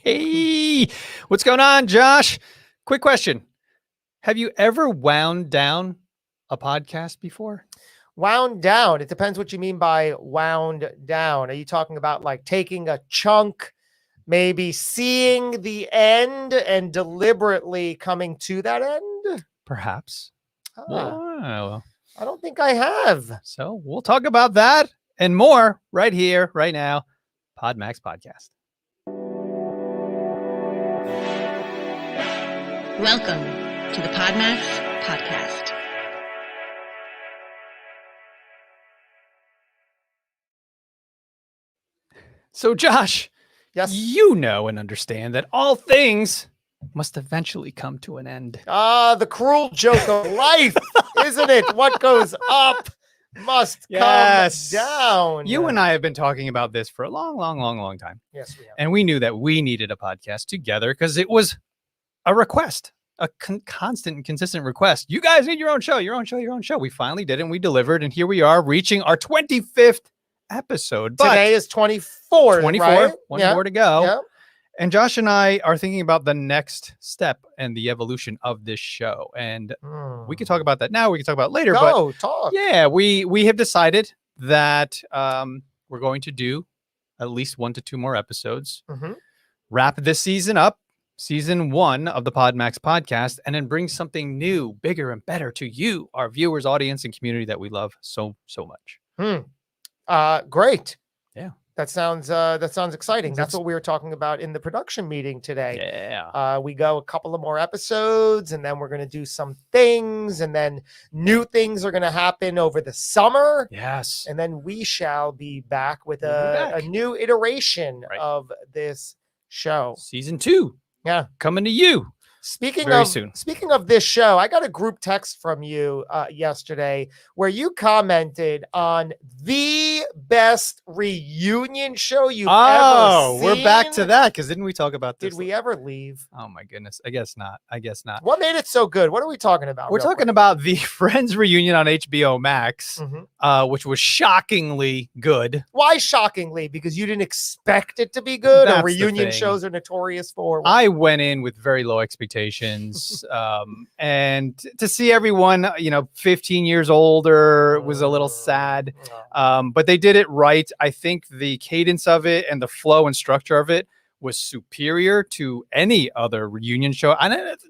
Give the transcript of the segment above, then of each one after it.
Hey, what's going on, Josh? Quick question. Have you ever wound down a podcast before? Wound down. It depends what you mean by wound down. Are you talking about like taking a chunk, maybe seeing the end and deliberately coming to that end? Perhaps. Well, I don't think I have. So we'll talk about that and more right here, right now. PodMAX Podcast. Welcome to the PodMAX Podcast. So, Josh, yes, you know and understand that all things must eventually come to an end. The cruel joke of life, isn't it? What goes up must come down. You and I have been talking about this for a long time. Yes, we have. And we knew that we needed a podcast together because it was a request, a constant and consistent request. You guys need your own show, your own show, your own show. We finally did it and we delivered. And here we are reaching our 25th episode. But today is 24, right? One more to go. Yeah. And Josh and I are thinking about the next step and the evolution of this show. And we can talk about that now. We can talk about it later. Talk. Yeah, we have decided that we're going to do at least 1 to 2 more episodes, wrap this season up, season 1 of the PodMAX podcast, and then bring something new, bigger and better to you, our viewers, audience, and community that we love so much. Great. Yeah. That sounds exciting. That's what we were talking about in the production meeting today. Yeah. We go a couple of more episodes and then we're going to do some things and then new things are going to happen over the summer. Yes. And then we shall be back with a new iteration of this show. Season 2. Yeah. Coming to you. Speaking of this show, I got a group text from you yesterday where you commented on the best reunion show you've ever seen. We're back to that because didn't we talk about this? Did we ever leave? Oh my goodness. I guess not. What made it so good? What are we talking about? We're talking about the Friends reunion on HBO Max, which was shockingly good. Why shockingly? Because you didn't expect it to be good? That's or reunion shows are notorious for? I went in with very low expectations. And to see everyone, 15 years older was a little sad. But they did it right. I think the cadence of it and the flow and structure of it was superior to any other reunion show.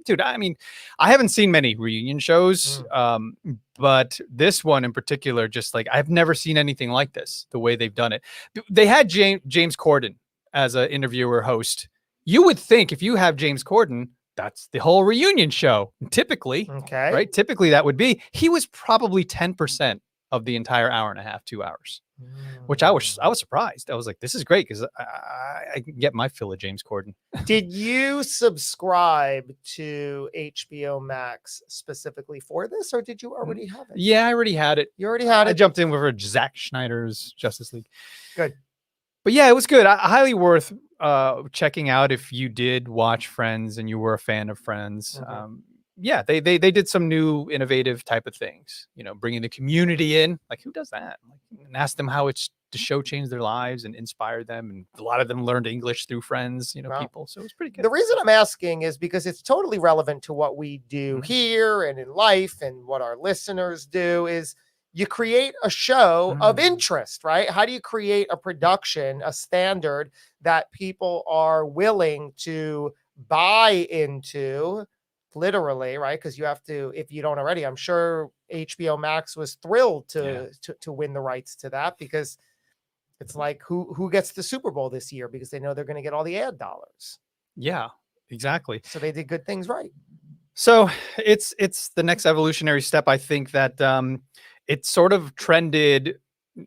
Dude, I mean, I haven't seen many reunion shows, but this one in particular, just like I've never seen anything like this, the way they've done it. They had James Corden as an interviewer host. You would think if you have James Corden, that's the whole reunion show. Typically, right? Typically that would be, he was probably 10% of the entire hour and a half, 2 hours, which I was surprised. I was like, this is great because I can get my fill of James Corden. Did you subscribe to HBO Max specifically for this, or did you already have it? Yeah, I already had it. You already had it? I jumped in with Zack Snyder's Justice League. Good. But yeah, it was good. Highly worth checking out if you did watch Friends and you were a fan of Friends. Yeah, they did some new innovative type of things, bringing the community in. Like, who does that? And ask them how the show changed their lives and inspired them. And a lot of them learned English through Friends, people. So it was pretty good. The reason I'm asking is because it's totally relevant to what we do here and in life and what our listeners do is you create a show of interest, right? How do you create a production, a standard that people are willing to buy into, literally, right? Because you have to, if you don't already, I'm sure HBO Max was thrilled to win the rights to that because it's like who gets the Super Bowl this year because they know they're going to get all the ad dollars. Yeah, exactly. So they did good things right. So it's the next evolutionary step. I think that it sort of trended,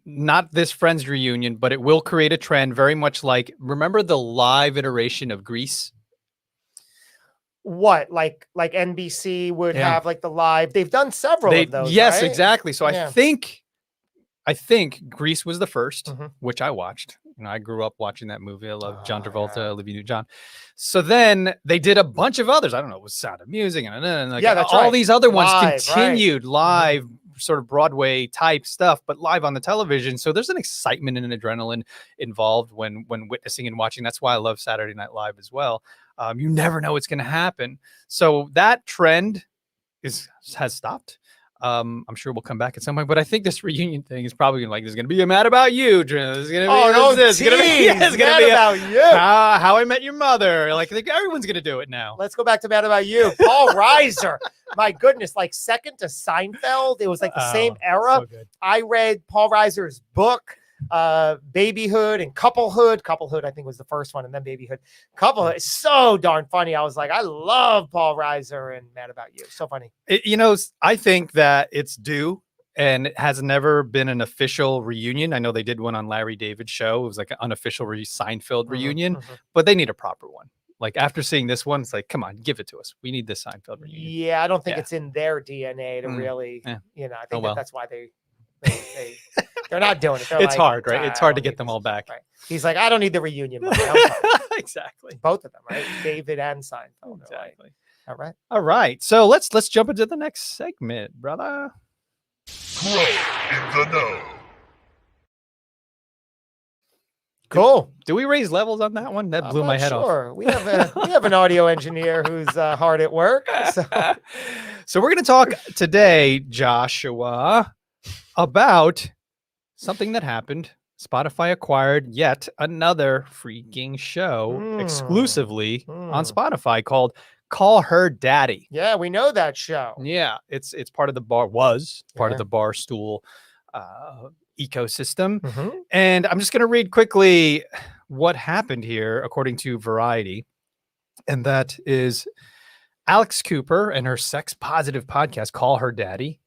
not this Friends reunion, but it will create a trend very much like, remember the live iteration of Grease? What, like NBC would have like the live, they've done several of those. Yes, right? exactly. So I think Grease was the first, which I watched. I grew up watching that movie. I love John Travolta, Olivia Newton-John. So then they did a bunch of others. I don't know, it was Sound of Music and like all these other ones continued live sort of Broadway type stuff, but live on the television. So there's an excitement and an adrenaline involved when witnessing and watching. That's why I love Saturday Night Live as well. You never know what's going to happen. So that trend has stopped. I'm sure we'll come back at some point, but I think this reunion thing is probably like, there's going to be a Mad About You. There's going to be it's going to be Mad About You. How I Met Your Mother. Like, I think everyone's going to do it now. Let's go back to Mad About You. Paul Reiser. My goodness, like second to Seinfeld. It was like the same era. So I read Paul Reiser's book, Babyhood and Couplehood. Couplehood, I think, was the first one, and then Babyhood. Couplehood is so darn funny. I was like, I love Paul Reiser and Mad About You. So funny. I think that it's due, and it has never been an official reunion. I know they did one on Larry David's show. It was like an unofficial Seinfeld reunion, but they need a proper one. Like, after seeing this one, it's like, come on, give it to us. We need this Seinfeld reunion. Yeah, I don't think it's in their DNA to really, I think that's why they're not doing it. They're it's hard, right? It's hard to get them all back. Right. He's like, I don't need the reunion money. Exactly. Both of them, right? David and Seinfeld. Exactly. All right. All right. So let's jump into the next segment, brother. Pro in the know. Cool. Do we raise levels on that one? That blew my head off. We have an audio engineer who's hard at work. So we're going to talk today, Joshua, about something that happened. Spotify acquired yet another freaking show exclusively on Spotify called Call Her Daddy. Yeah, we know that show. Yeah, it's part of the part of the Barstool ecosystem. And I'm just going to read quickly what happened here according to Variety. And that is Alex Cooper and her sex positive podcast, Call Her Daddy,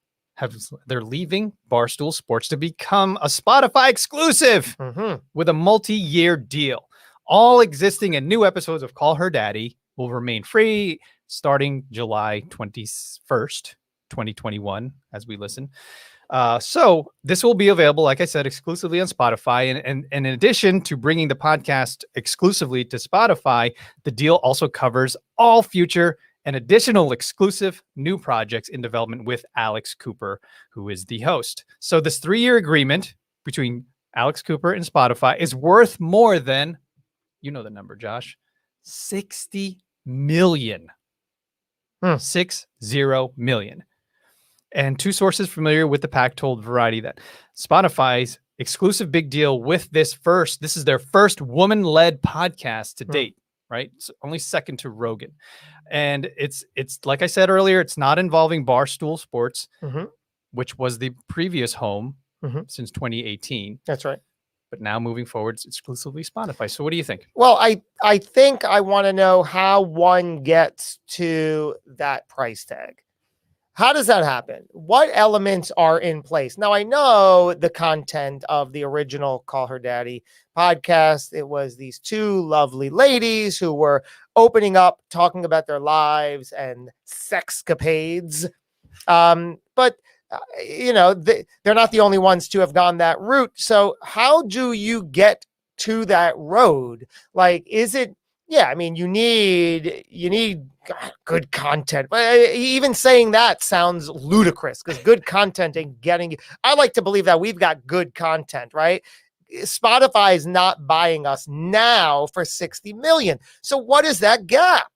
they're leaving Barstool Sports to become a Spotify exclusive with a multi-year deal. All existing and new episodes of Call Her Daddy will remain free starting July 21st, 2021, as we listen. So this will be available, like I said, exclusively on Spotify. And in addition to bringing the podcast exclusively to Spotify, the deal also covers all future and additional exclusive new projects in development with Alex Cooper, who is the host. So this 3-year agreement between Alex Cooper and Spotify is worth more than, you know the number, Josh, $60 million. 60 million. And two sources familiar with the pack told Variety that Spotify's exclusive big deal with this is their first woman-led podcast to date, right? It's only second to Rogan. And it's like I said earlier, it's not involving Barstool Sports, which was the previous home since 2018. That's right. But now moving forward, it's exclusively Spotify. So what do you think? Well, I think I want to know how one gets to that price tag. How does that happen? What elements are in place? Now, I know the content of the original Call Her Daddy podcast. It was these two lovely ladies who were opening up, talking about their lives and sexcapades. But they're not the only ones to have gone that route. So how do you get to that road? Like, is it, you need good content. But even saying that sounds ludicrous because good content and I like to believe that we've got good content, right? Spotify is not buying us now for 60 million. So what is that gap?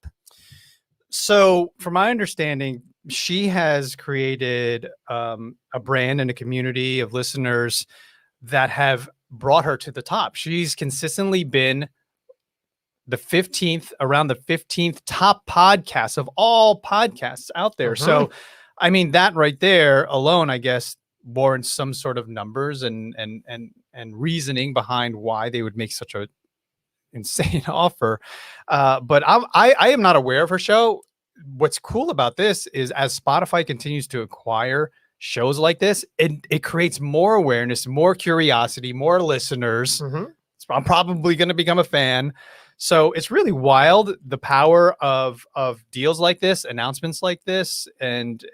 So from my understanding, she has created a brand and a community of listeners that have brought her to the top. She's consistently been around the 15th top podcast of all podcasts out there. So, I mean, that right there alone, I guess, warrants some sort of numbers and reasoning behind why they would make such a insane offer. But I am not aware of her show. What's cool about this is as Spotify continues to acquire shows like this, it creates more awareness, more curiosity, more listeners. I'm probably going to become a fan. So it's really wild, the power of deals like this, announcements like this, and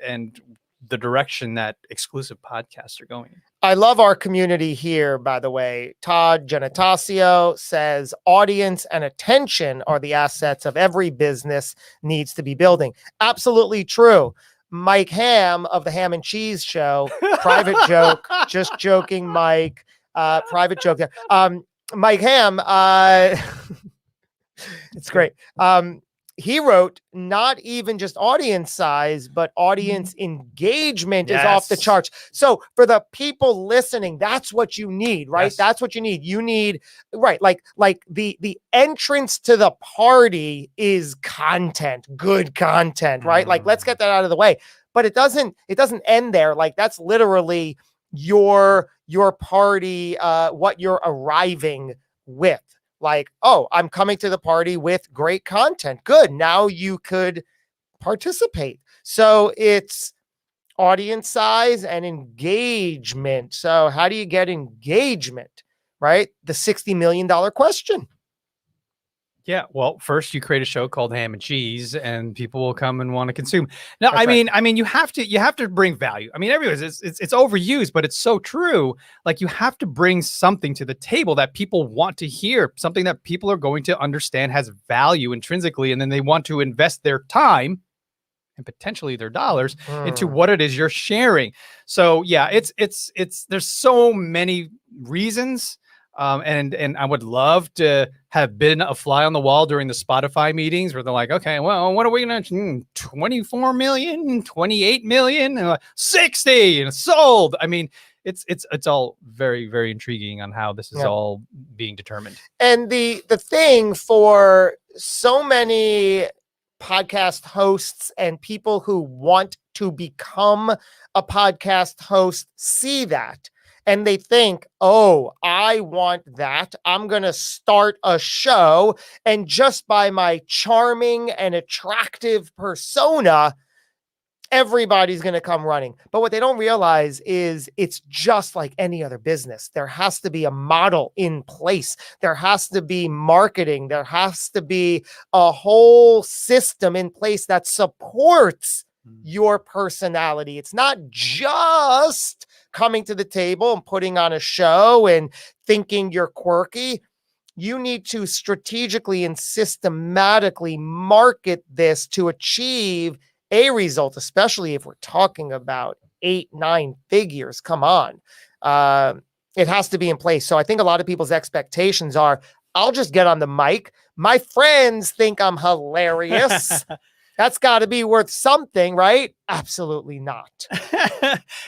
the direction that exclusive podcasts are going. I love our community here, by the way. Todd Genatasio says audience and attention are the assets of every business needs to be building. Absolutely true. Mike Ham of the Ham and Cheese Show. Private joke, just joking, Mike. Private joke there. Mike Ham, it's great. He wrote, not even just audience size, but audience engagement is off the charts. So for the people listening, that's what you need, right? Yes. That's what you need. You need, right, like the entrance to the party is content, good content, right? Like, let's get that out of the way. But it doesn't end there. Like, that's literally your party, what you're arriving with. Like, oh, I'm coming to the party with great content. Good. Now you could participate. So it's audience size and engagement. So how do you get engagement, right? The $60 million question. Yeah, well, first you create a show called Ham and Cheese, and people will come and want to consume. No, That's I mean, you have to bring value. I mean, it's overused, but it's so true. Like, you have to bring something to the table that people want to hear, something that people are going to understand has value intrinsically, and then they want to invest their time and potentially their dollars into what it is you're sharing. So yeah, it's there's so many reasons. And I would love to have been a fly on the wall during the Spotify meetings where they're like, okay, well, what are we going to 24 million, 28 million, 60 and sold. I mean, it's all very, very intriguing on how this is all being determined. And the thing for so many podcast hosts and people who want to become a podcast host see that. And they think, oh, I want that. I'm going to start a show. And just by my charming and attractive persona, everybody's going to come running. But what they don't realize is it's just like any other business. There has to be a model in place. There has to be marketing. There has to be a whole system in place that supports your personality. It's not just coming to the table and putting on a show and thinking you're quirky. You need to strategically and systematically market this to achieve a result, especially if we're talking about 8-9 figures. Come on. It has to be in place. So I think a lot of people's expectations are, I'll just get on the mic. My friends think I'm hilarious. That's got to be worth something, right? Absolutely not.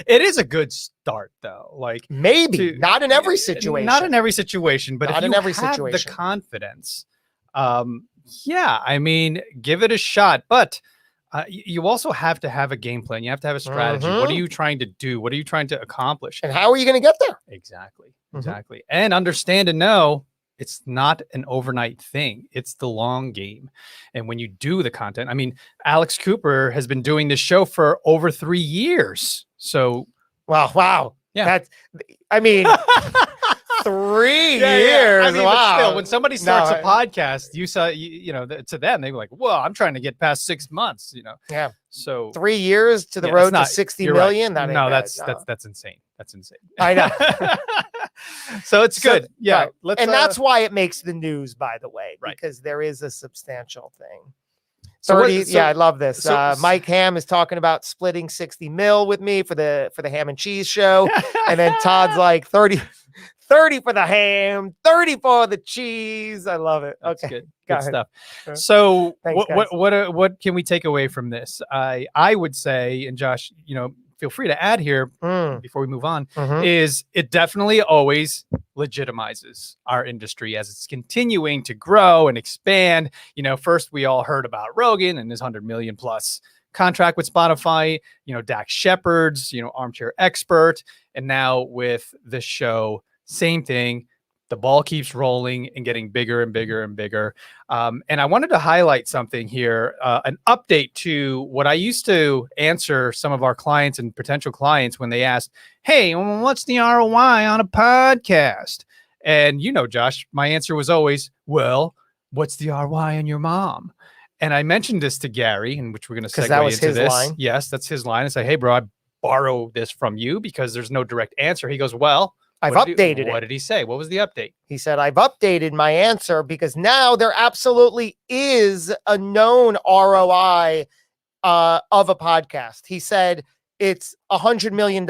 It is a good start, though. Like, maybe not in every situation. Not in every situation, but not if you in every have situation. the confidence, yeah, I mean, give it a shot. But you also have to have a game plan. You have to have a strategy. What are you trying to do? What are you trying to accomplish? And how are you going to get there? Exactly. And understand and know it's not an overnight thing. It's the long game. And when you do the content, I mean, Alex Cooper has been doing this show for over 3 years. So, wow. Yeah. That's, I mean, 3 years. I mean, wow. but still, when somebody starts a podcast, you saw, you know, to them, they were like, well, I'm trying to get past 6 months, you know? Yeah. So 3 years to the road to 60 million. Right. That ain't that's insane. That's insane. I know. So it's good. Yeah. Right. And that's why it makes the news, by the way, right, because there is a substantial thing. So 30, I love this. Mike Ham is talking about splitting 60 mil with me for the Ham and Cheese Show. And then Todd's like 30 for the ham, 30 for the cheese. I love it. That's okay. Good stuff. So Thanks, what can we take away from this? I would say, and Josh, you know, feel free to add here before we move on, is it definitely always legitimizes our industry as it's continuing to grow and expand. You know, first we all heard about Rogan and his 100 million plus contract with Spotify, you know, Dax Shepard's, you know, armchair expert. And now with this show, same thing. The ball keeps rolling and getting bigger and bigger and bigger. And I wanted to highlight something here, an update to what I used to answer some of our clients and potential clients when they asked, hey, what's the ROI on a podcast? And, you know, Josh, my answer was always, well, what's the ROI on your mom? And I mentioned this to Gary, in which we're going to segue into this. Line. Yes, that's his line. I say, hey, bro, I borrow this from you because there's no direct answer. He goes, well, I've updated it. What did he say? What was the update? He said, I've updated my answer because now there absolutely is a known ROI of a podcast. He said it's $100 million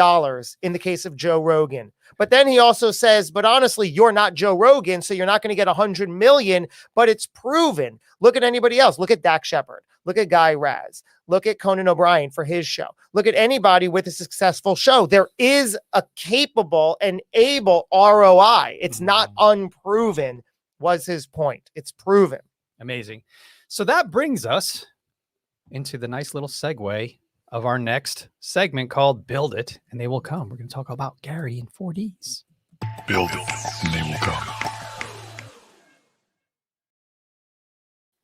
in the case of Joe Rogan. But then he also says, but honestly, you're not Joe Rogan, so you're not going to get 100 million, but it's proven. Look at anybody else. Look at Dak Shepard. Look at Guy Raz. Look at Conan O'Brien for his show. Look at anybody with a successful show. There is a capable and able ROI. It's not unproven, was his point. It's proven. Amazing. So that brings us into the nice little segue of our next segment called Build It, and They Will Come. We're going to talk about Gary in 4Ds. Build it, and they will come.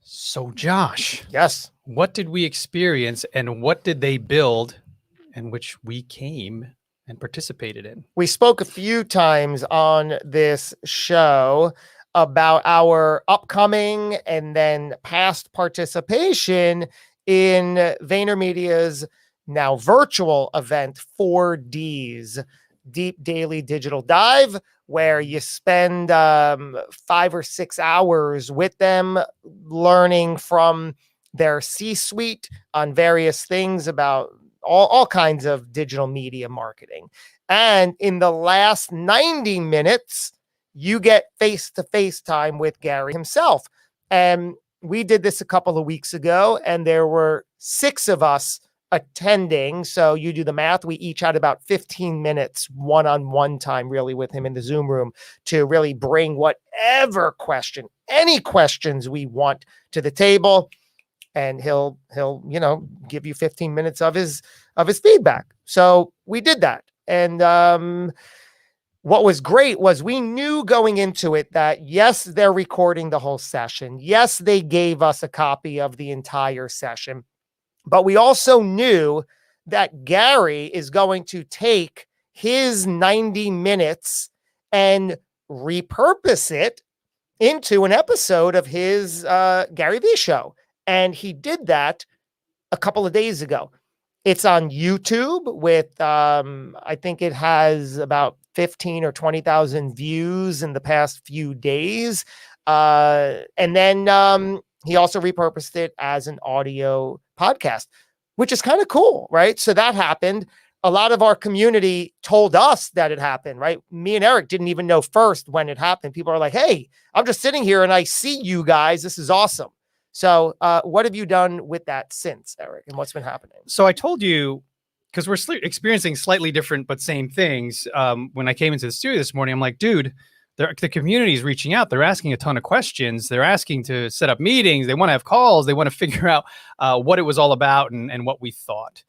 So Josh, Yes. what did we experience and what did they build in which we came and participated in? We spoke a few times on this show about our upcoming and then past participation in VaynerMedia's now virtual event, 4Ds, Deep Daily Digital Dive, where you spend 5 or 6 hours with them learning from their C-suite on various things about all kinds of digital media marketing. And in the last 90 minutes, you get face-to-face time with Gary himself. And we did this a couple of weeks ago, and there were 6 of us attending. So you do the math. We each had about 15 minutes one-on-one time really with him in the Zoom room to really bring whatever question, any questions we want to the table. And he'll, give you 15 minutes of his feedback. So we did that. And what was great was we knew going into it that, yes, they're recording the whole session. Yes, they gave us a copy of the entire session. But we also knew that Gary is going to take his 90 minutes and repurpose it into an episode of his Gary V show. And he did that a couple of days ago. It's on YouTube with, I think it has about 15 or 20,000 views in the past few days. And then he also repurposed it as an audio podcast, which is kind of cool, right? So that happened. A lot of our community told us that it happened, right? Me and Erik didn't even know first when it happened. People are like, hey, I'm just sitting here and I see you guys. This is awesome. So what have you done with that since, Erik, and what's been happening? So I told you, because we're experiencing slightly different but same things. When I came into the studio this morning, I'm like, dude, the community is reaching out. They're asking a ton of questions. They're asking to set up meetings. They want to have calls. They want to figure out what it was all about and what we thought.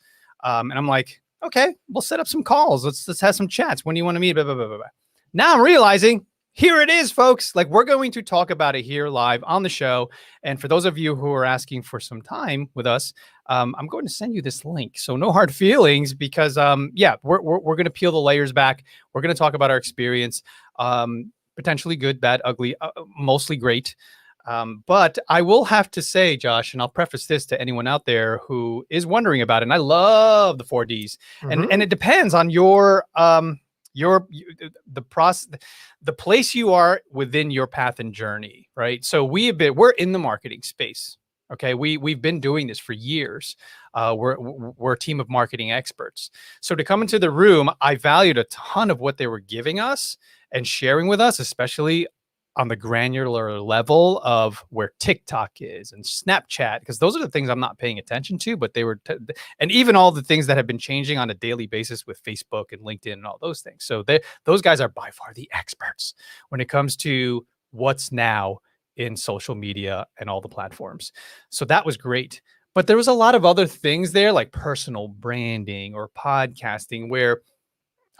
And I'm like, okay, we'll set up some calls. Let's have some chats. When do you want to meet? Blah, blah, blah, blah, blah. Now I'm realizing, here it is, folks. Like, we're going to talk about it here live on the show. And for those of you who are asking for some time with us, I'm going to send you this link. So no hard feelings, because we're going to peel the layers back. We're going to talk about our experience, potentially good, bad, ugly, mostly great. But I will have to say, Josh, and I'll preface this to anyone out there who is wondering about it. And I love the 4Ds, and it depends on the process, the place you are within your path and journey, right? So we're in the marketing space. Okay. We've been doing this for years. We're a team of marketing experts. So to come into the room, I valued a ton of what they were giving us and sharing with us, especially on the granular level of where TikTok is and Snapchat, because those are the things I'm not paying attention to, but they were, and even all the things that have been changing on a daily basis with Facebook and LinkedIn and all those things. So those guys are by far the experts when it comes to what's now in social media and all the platforms. So that was great. But there was a lot of other things there, like personal branding or podcasting, where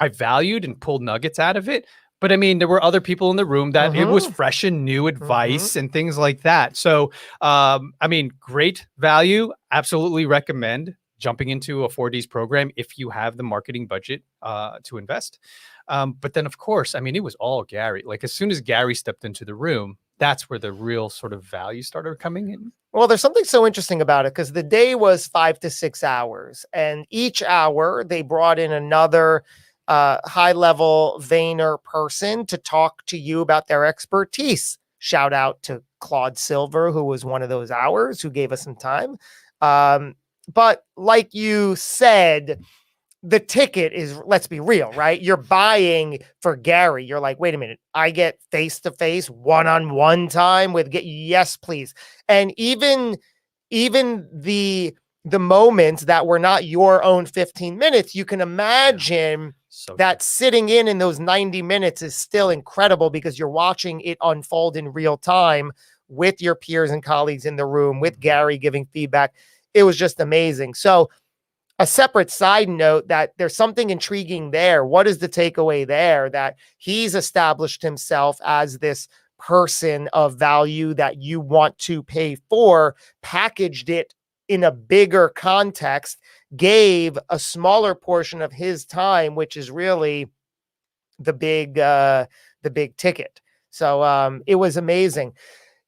I valued and pulled nuggets out of it. But I mean, there were other people in the room that it was fresh and new advice and things like that. So, I mean, great value. Absolutely recommend jumping into a 4Ds program if you have the marketing budget to invest. But then, of course, I mean, it was all Gary. Like, as soon as Gary stepped into the room, that's where the real sort of value started coming in. Well, there's something so interesting about it, because the day was 5 to 6 hours, and each hour they brought in another high-level Vayner person to talk to you about their expertise. Shout out to Claude Silver, who was one of those hours, who gave us some time. but like you said, the ticket is, let's be real, right? You're buying for Gary. You're like, wait a minute, I get face-to-face, one-on-one time with yes, please. And even the moments that were not your own 15 minutes, you can imagine that sitting in those 90 minutes is still incredible because you're watching it unfold in real time with your peers and colleagues in the room, with Gary giving feedback. It was just amazing. So a separate side note that there's something intriguing there. What is the takeaway there? That he's established himself as this person of value that you want to pay for, packaged it in a bigger context, gave a smaller portion of his time, which is really the big ticket. So it was amazing.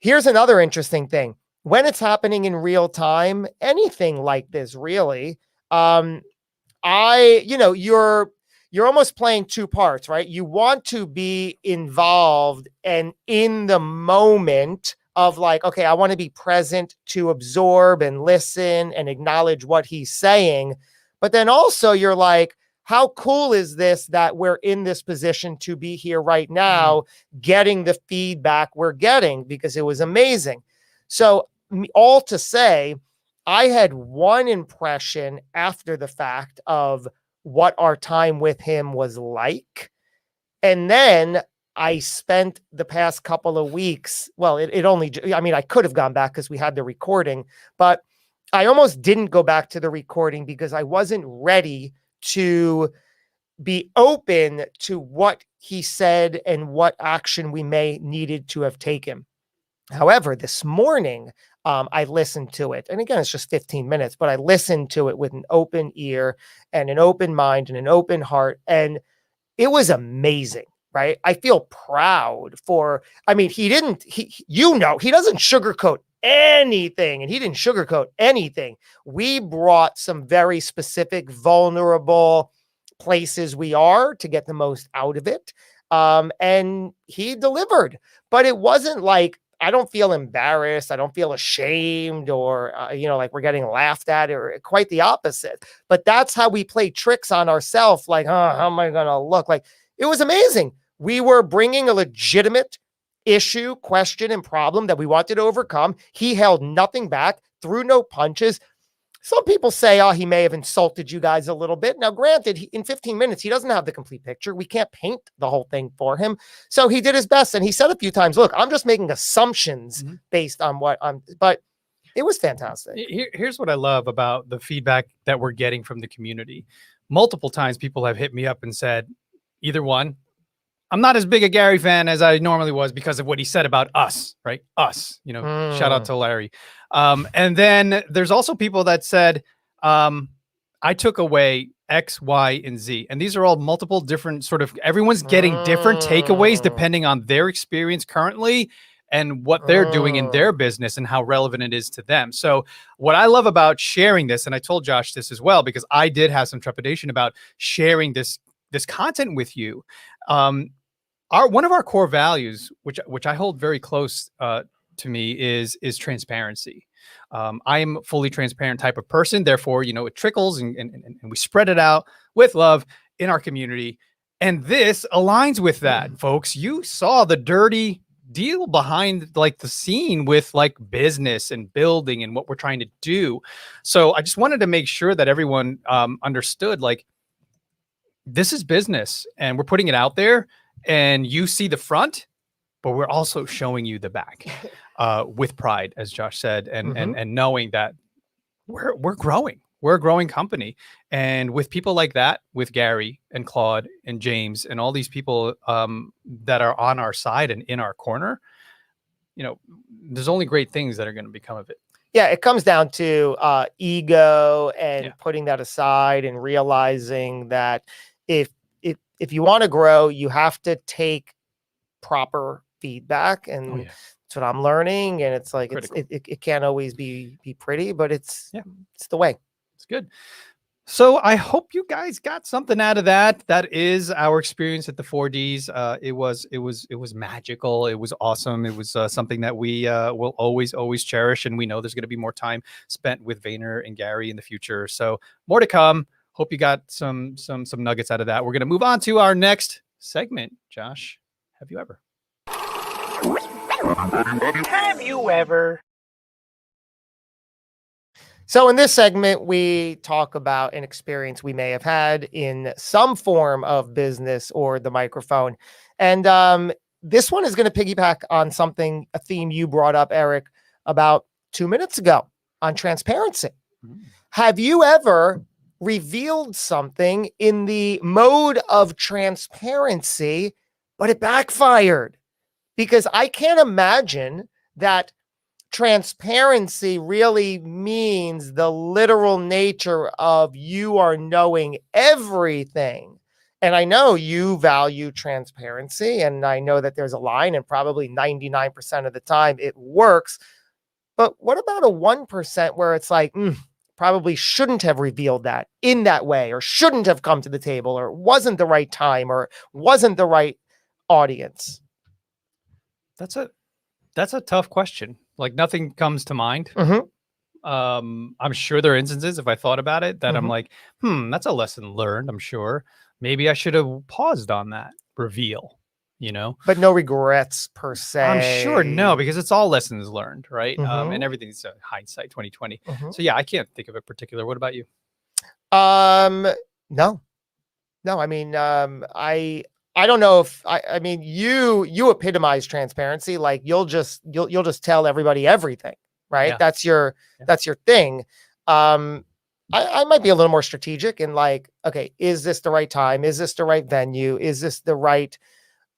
Here's another interesting thing. When it's happening in real time, anything like this really, you're almost playing two parts, right? You want to be involved and in the moment of like, okay, I want to be present to absorb and listen and acknowledge what he's saying. But then also you're like, how cool is this that we're in this position to be here right now, getting the feedback we're getting, because it was amazing. So all to say, I had one impression after the fact of what our time with him was like. And then I spent the past couple of weeks, well, I could have gone back because we had the recording, but I almost didn't go back to the recording because I wasn't ready to be open to what he said and what action we may needed to have taken. However, this morning, I listened to it. And again, it's just 15 minutes, but I listened to it with an open ear and an open mind and an open heart. And it was amazing, right? I feel proud he doesn't sugarcoat anything, and he didn't sugarcoat anything. We brought some very specific, vulnerable places we are to get the most out of it. And he delivered, but it wasn't like, I don't feel embarrassed. I don't feel ashamed or, like we're getting laughed at, or quite the opposite. But that's how we play tricks on ourselves. Like, how am I going to look? Like, it was amazing. We were bringing a legitimate issue, question, and problem that we wanted to overcome. He held nothing back, threw no punches. Some people say, he may have insulted you guys a little bit. Now, granted, in 15 minutes, he doesn't have the complete picture. We can't paint the whole thing for him. So he did his best. And he said a few times, look, I'm just making assumptions based on but it was fantastic. Here's what I love about the feedback that we're getting from the community. Multiple times people have hit me up and said, either one, I'm not as big a Gary fan as I normally was because of what he said about us, right? Us, shout out to Larry. And then there's also people that said, I took away X, Y, and Z. And these are all multiple different everyone's getting different takeaways depending on their experience currently and what they're doing in their business and how relevant it is to them. So what I love about sharing this, and I told Josh this as well, because I did have some trepidation about sharing this content with you. One of our core values, which I hold very close to me, is transparency. I am a fully transparent type of person. Therefore, it trickles and we spread it out with love in our community. And this aligns with that, folks. You saw the dirty deal behind the scene with business and building and what we're trying to do. So I just wanted to make sure that everyone understood, this is business and we're putting it out there. And you see the front, but we're also showing you the back with pride, as Josh said, and knowing that we're growing. We're a growing company. And with people like that, with Gary and Claude and James and all these people that are on our side and in our corner, there's only great things that are going to become of it. Yeah, it comes down to ego and putting that aside and realizing that if you want to grow, you have to take proper feedback, and that's what I'm learning. And it's like it can't always be pretty, but it's the way. It's good. So I hope you guys got something out of that. That is our experience at the 4Ds. It was magical. It was awesome. It was something that we will always cherish, and we know there's going to be more time spent with Vayner and Gary in the future. So more to come. Hope you got some nuggets out of that. We're going to move on to our next segment. Josh, have you ever? Have you ever? So in this segment, we talk about an experience we may have had in some form of business or the microphone. And this one is going to piggyback on a theme you brought up, Erik, about 2 minutes ago on transparency. Have you ever revealed something in the mode of transparency, but it backfired? Because I can't imagine that transparency really means the literal nature of you are knowing everything. And I know you value transparency, and I know that there's a line, and probably 99% of the time it works. But what about a 1% where it's like, probably shouldn't have revealed that in that way, or shouldn't have come to the table, or wasn't the right time, or wasn't the right audience? That's a tough question. Like, nothing comes to mind. I'm sure there are instances, if I thought about it, that I'm like, that's a lesson learned. I'm sure maybe I should have paused on that reveal, but no regrets per se. I'm sure no, because it's all lessons learned, right? And everything's hindsight 2020. So yeah, I can't think of a particular. What about you? No. I mean, I don't know if I mean, you epitomize transparency. Like you'll just tell everybody everything, right? Yeah. That's your thing. I might be a little more strategic in like, okay, is this the right time? Is this the right venue? Is this the right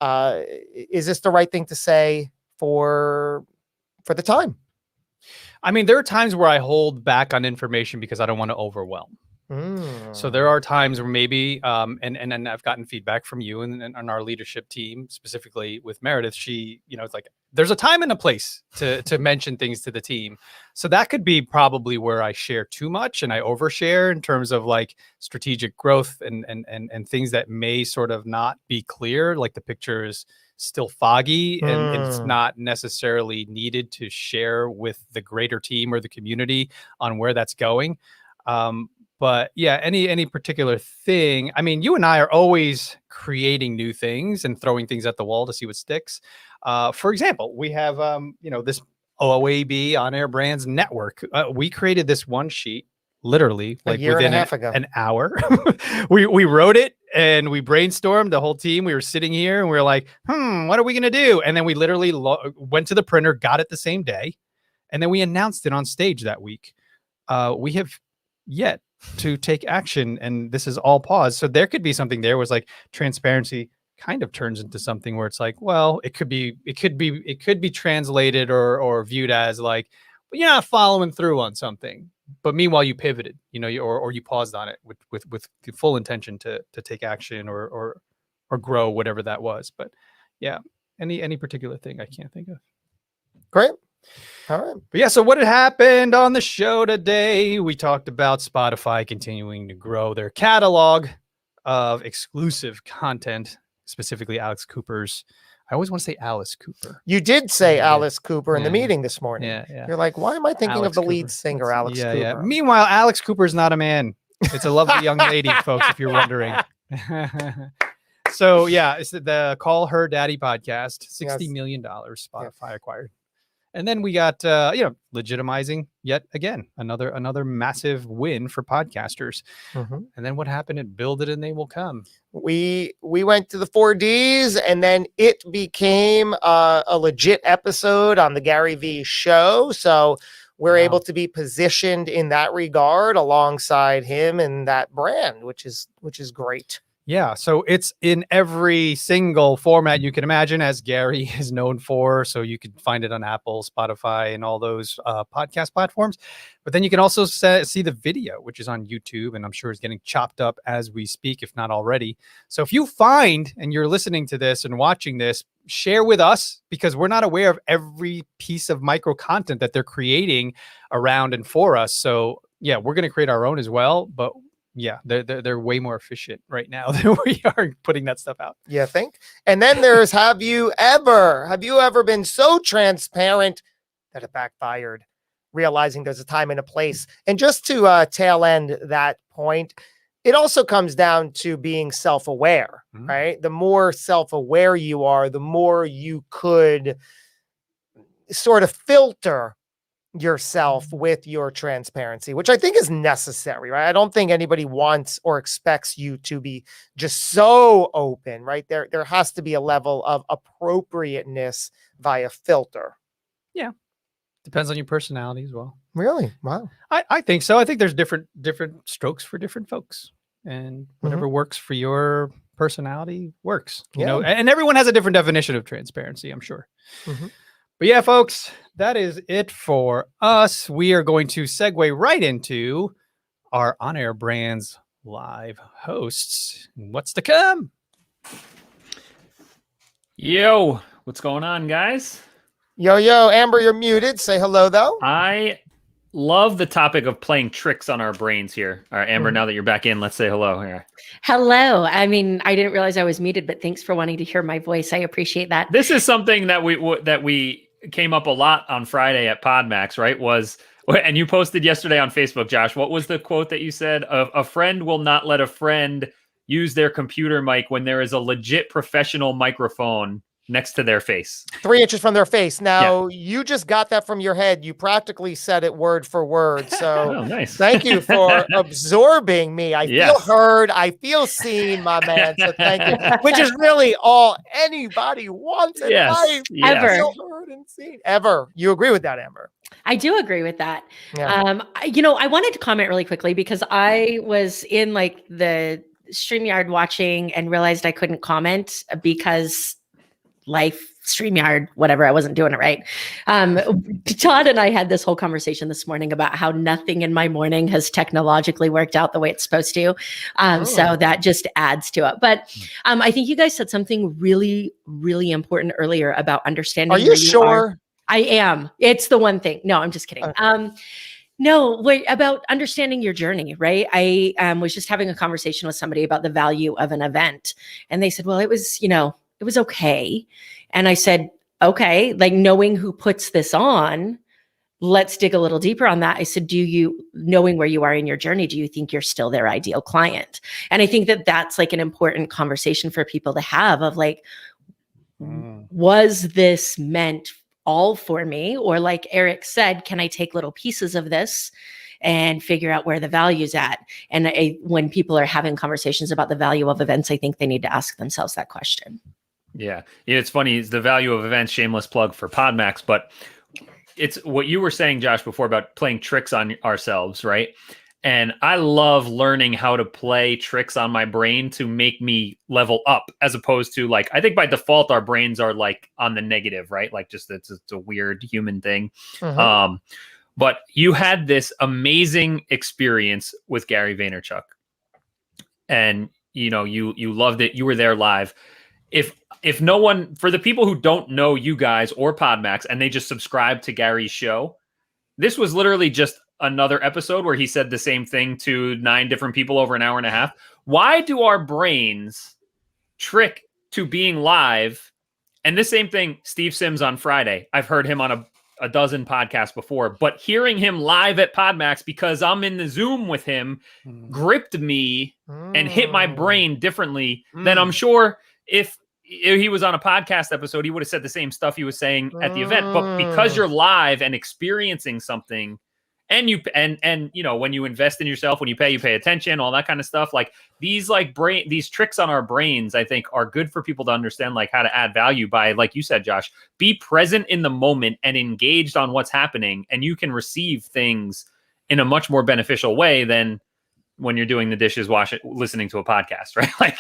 thing to say for the time? I mean, there are times where I hold back on information because I don't want to overwhelm. So there are times where maybe, and I've gotten feedback from you and our leadership team, specifically with Meredith. She, it's like, there's a time and a place to mention things to the team. So that could be probably where I share too much and I overshare in terms of like strategic growth and things that may sort of not be clear. Like the picture is still foggy and it's not necessarily needed to share with the greater team or the community on where that's going. But yeah, any particular thing. I mean, you and I are always creating new things and throwing things at the wall to see what sticks. For example, we have this OAB On Air Brands Network. We created this one sheet literally like within an hour. we wrote it and we brainstormed, the whole team. We were sitting here and we were like, what are we gonna do? And then we literally went to the printer, got it the same day, and then we announced it on stage that week. We have yet to take action, and this is all pause. So there could be something there was like transparency kind of turns into something where it's like, well, it could be translated or viewed as like, you're not following through on something, but meanwhile you pivoted, or you paused on it with the full intention to take action or grow, whatever that was. But yeah, any particular thing I can't think of. Great. All right. But yeah, so what had happened on the show today? We talked about Spotify continuing to grow their catalog of exclusive content, specifically Alex Cooper's. I always want to say Alice Cooper. You did say Alice Cooper in the meeting this morning. Yeah. You're like, why am I thinking Alex of the Cooper. lead singer, Alex Cooper? Yeah. Meanwhile, Alex Cooper is not a man. It's a lovely young lady, folks, if you're wondering. So yeah, it's the Call Her Daddy podcast, $60 million Spotify acquired. And then we got, legitimizing yet again, another massive win for podcasters. And then what happened at Build It and They Will Come? We went to the 4Ds, and then it became a legit episode on the Gary V show. So we're able to be positioned in that regard alongside him and that brand, which is great. Yeah, so it's in every single format you can imagine, as Gary is known for. So you can find it on Apple, Spotify, and all those podcast platforms. But then you can also see the video, which is on YouTube, and I'm sure is getting chopped up as we speak, if not already. So if you find, and you're listening to this and watching this, share with us, because we're not aware of every piece of micro content that they're creating around and for us. So yeah, we're going to create our own as well, but yeah, they're way more efficient right now than we are putting that stuff out. You think? And then there's have you ever been so transparent that it backfired? Realizing there's a time and a place. And just to tail end that point, it also comes down to being self-aware, right? The more self-aware you are, the more you could sort of filter yourself with your transparency, which I think is necessary, right? I don't think anybody wants or expects you to be just so open, right? There has to be a level of appropriateness via filter. Yeah. Depends on your personality as well. Really? Wow. I think so. I think there's different strokes for different folks, and whatever works for your personality works, you know, and everyone has a different definition of transparency, I'm sure. But yeah, folks, that is it for us. We are going to segue right into our On-Air Brands live hosts. What's to come? Yo, what's going on, guys? Yo, Amber, you're muted. Say hello, though. I love the topic of playing tricks on our brains here. All right, Amber, now that you're back in, let's say hello here. Hello. I mean, I didn't realize I was muted, but thanks for wanting to hear my voice. I appreciate that. This is something that we came up a lot on Friday at PodMAX, right? And you posted yesterday on Facebook, Josh. What was the quote that you said? A friend will not let a friend use their computer mic when there is a legit professional microphone next to their face. 3 inches from their face. Now, you just got that from your head. You practically said it word for word. So nice. Thank you for absorbing me. I feel heard. I feel seen, my man. So thank you. Which is really all anybody wants in life. Ever. Feel heard and seen. Ever. You agree with that, Amber? I do agree with that. Yeah. I wanted to comment really quickly because I was in like the StreamYard watching and realized I couldn't comment because life, StreamYard, whatever, I wasn't doing it right. Todd and I had this whole conversation this morning about how nothing in my morning has technologically worked out the way it's supposed to. So that just adds to it. But I think you guys said something really, really important earlier about understanding. Are you sure? I am. It's the one thing. No, I'm just kidding. Okay. No, wait, about understanding your journey, right? I was just having a conversation with somebody about the value of an event. And they said, well, it was okay. And I said, okay, like knowing who puts this on, let's dig a little deeper on that. I said, knowing where you are in your journey, do you think you're still their ideal client? And I think that that's like an important conversation for people to have of like, was this meant all for me? Or like Erik said, can I take little pieces of this and figure out where the value's at? And when people are having conversations about the value of events, I think they need to ask themselves that question. Yeah, it's funny. It's the value of events, shameless plug for PodMAX, but it's what you were saying, Josh, before about playing tricks on ourselves, right? And I love learning how to play tricks on my brain to make me level up, as opposed to like, I think by default, our brains are like on the negative, right? Like just it's a weird human thing. But you had this amazing experience with Gary Vaynerchuk and, you loved it. You were there live. If no one, for the people who don't know you guys or PodMAX and they just subscribe to Gary's show, this was literally just another episode where he said the same thing to 9 different people over an hour and a half. Why do our brains trick to being live? And the same thing, Steve Sims on Friday. I've heard him on a dozen podcasts before, but hearing him live at PodMAX because I'm in the Zoom with him gripped me and hit my brain differently than I'm sure if he was on a podcast episode, he would have said the same stuff he was saying at the event. But because you're live and experiencing something, and when you invest in yourself, when you pay attention, all that kind of stuff, like these these tricks on our brains, I think are good for people to understand, like how to add value by, like you said, Josh, be present in the moment and engaged on what's happening. And you can receive things in a much more beneficial way than when you're doing the dishes, listening to a podcast, right? Like,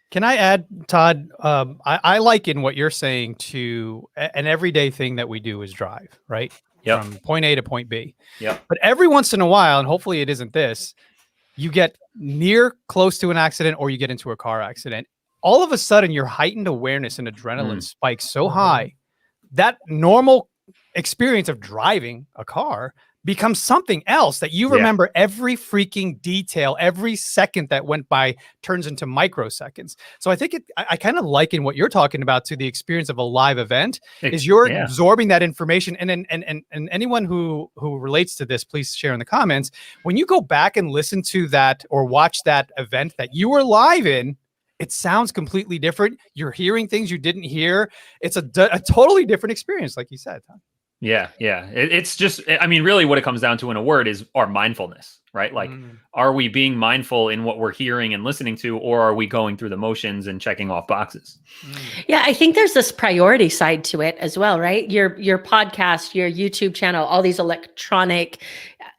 can I add, Todd? I liken what you're saying to an everyday thing that we do is drive, right? Yep. From point A to point B. Yep. But every once in a while, and hopefully it isn't this, you get close to an accident or you get into a car accident. All of a sudden, your heightened awareness and adrenaline spikes so high that normal experience of driving a car becomes something else that you remember every freaking detail, every second that went by turns into microseconds. So I think I kind of liken what you're talking about to the experience of a live event is you're absorbing that information. And anyone who relates to this, please share in the comments. When you go back and listen to that or watch that event that you were live in, it sounds completely different. You're hearing things you didn't hear. It's a totally different experience, like you said. Yeah. It's just, I mean, really what it comes down to in a word is our mindfulness, right? Like, are we being mindful in what we're hearing and listening to, or are we going through the motions and checking off boxes? Yeah, I think there's this priority side to it as well, right? Your podcast, your YouTube channel, all these electronic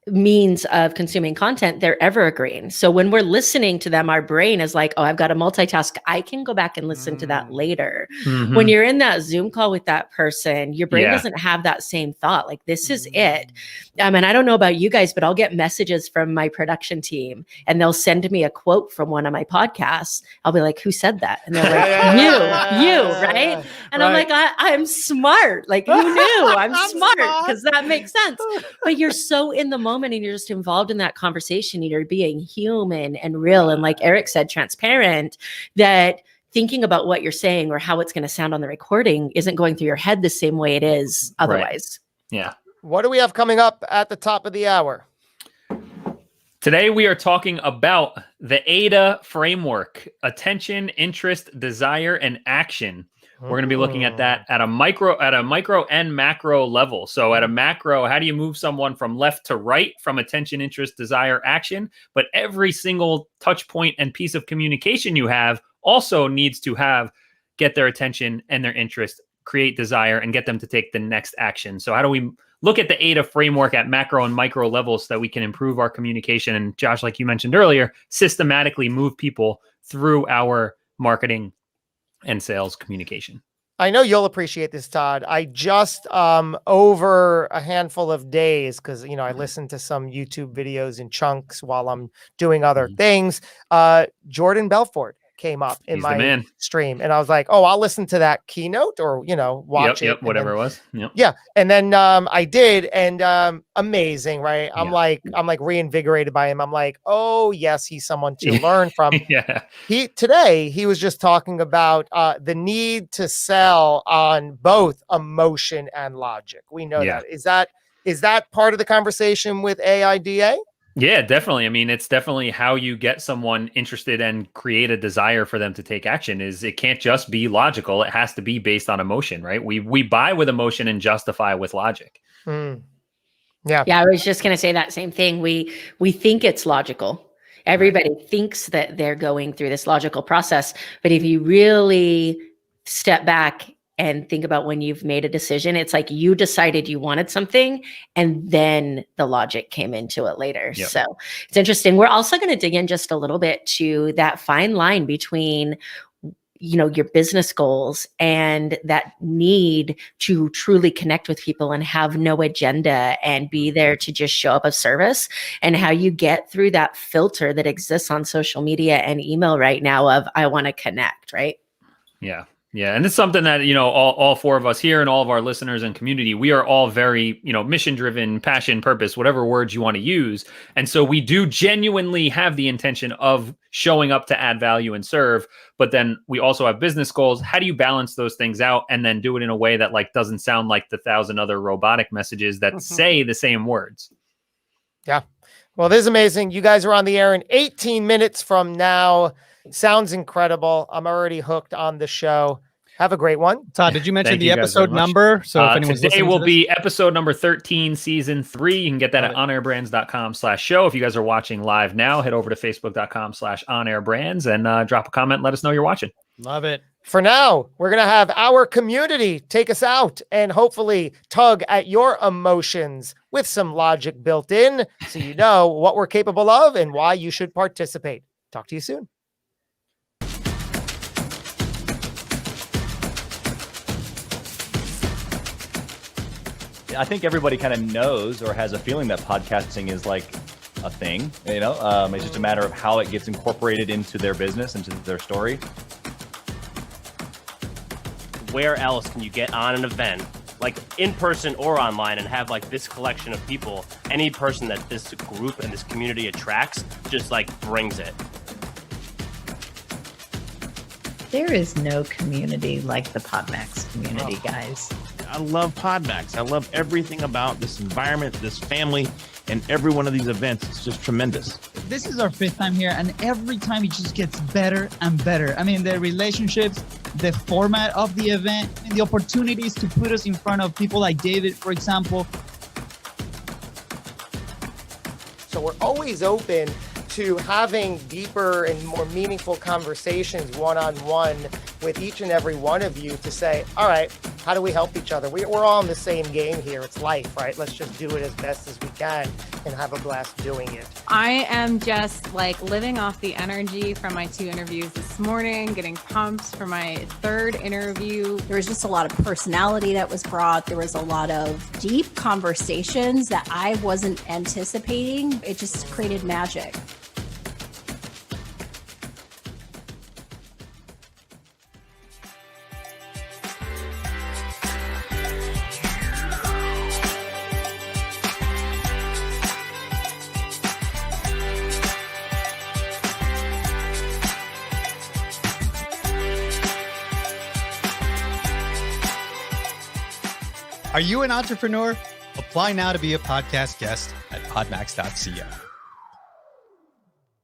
means of consuming content, they're evergreen. So when we're listening to them, our brain is like, oh, I've got to multitask. I can go back and listen to that later. When you're in that Zoom call with that person, your brain doesn't have that same thought. Like, this is it. And I don't know about you guys, but I'll get messages from my production team and they'll send me a quote from one of my podcasts. I'll be like, who said that? And they're like, you, right? And I'm like, I'm smart. Like, who knew? I'm smart because that makes sense. But you're so in the moment and you're just involved in that conversation. You're being human and real. And like Erik said, transparent, that thinking about what you're saying or how it's going to sound on the recording isn't going through your head the same way it is otherwise. Right. Yeah. What do we have coming up at the top of the hour? Today, we are talking about the AIDA framework: attention, interest, desire, and action. We're going to be looking at that at a micro and macro level. So at a macro, how do you move someone from left to right, from attention, interest, desire, action? But every single touch point and piece of communication you have also needs to get their attention and their interest, create desire, and get them to take the next action. So how do we look at the AIDA framework at macro and micro levels so that we can improve our communication? And Josh, like you mentioned earlier, systematically move people through our marketing and sales communication. I know you'll appreciate this, Todd. I just over a handful of days, because I listen to some YouTube videos in chunks while I'm doing other things. Jordan Belfort came up in my stream, and I was like, oh, I'll listen to that keynote or watch it. Whatever it was. Yeah. And then I did, and amazing, right? I'm like reinvigorated by him. I'm like, oh yes, he's someone to learn from. Today he was just talking about the need to sell on both emotion and logic. We know that. Is that part of the conversation with AIDA? Yeah, definitely. I mean, it's definitely how you get someone interested and create a desire for them to take action. It can't just be logical. It has to be based on emotion, right? We buy with emotion and justify with logic. Yeah. I was just going to say that same thing. We think it's logical. Everybody thinks that they're going through this logical process. But if you really step back and think about when you've made a decision, it's like you decided you wanted something and then the logic came into it later. So it's interesting. We're also going to dig in just a little bit to that fine line between your business goals and that need to truly connect with people and have no agenda and be there to just show up of service, and how you get through that filter that exists on social media and email right now of I want to connect, right? Yeah. Yeah. And it's something that, all four of us here and all of our listeners and community, we are all very, mission driven, passion, purpose, whatever words you want to use. And so we do genuinely have the intention of showing up to add value and serve. But then we also have business goals. How do you balance those things out and then do it in a way that doesn't sound like the 1,000 other robotic messages that say the same words? Yeah. Well, this is amazing. You guys are on the air in 18 minutes from now. Sounds incredible. I'm already hooked on the show. Have a great one. Todd, did you mention the episode number? So if anyone's today will be episode number 13, season 3. You can get that at onairbrands.com/show. If you guys are watching live now, head over to facebook.com/onairbrands and drop a comment. Let us know you're watching. Love it. For now, we're going to have our community take us out and hopefully tug at your emotions with some logic built in so you know what we're capable of and why you should participate. Talk to you soon. I think everybody kind of knows or has a feeling that podcasting is like a thing, it's just a matter of how it gets incorporated into their business, into their story. Where else can you get on an event like in person or online, and have like this collection of people. Any person that this group and this community attracts just like brings it. There is no community like the PodMAX community, guys. I love PodMAX. I love everything about this environment, this family, and every one of these events. It's just tremendous. This is our 5th time here, and every time it just gets better and better. I mean, the relationships, the format of the event, and the opportunities to put us in front of people like David, for example. So we're always open to having deeper and more meaningful conversations one-on-one with each and every one of you to say, all right, how do we help each other? We're all in the same game here. It's life, right? Let's just do it as best as we can and have a blast doing it. I am just like living off the energy from my 2 interviews this morning, getting pumped for my 3rd interview. There was just a lot of personality that was brought. There was a lot of deep conversations that I wasn't anticipating. It just created magic. Are you an entrepreneur? Apply now to be a podcast guest at podmax.co.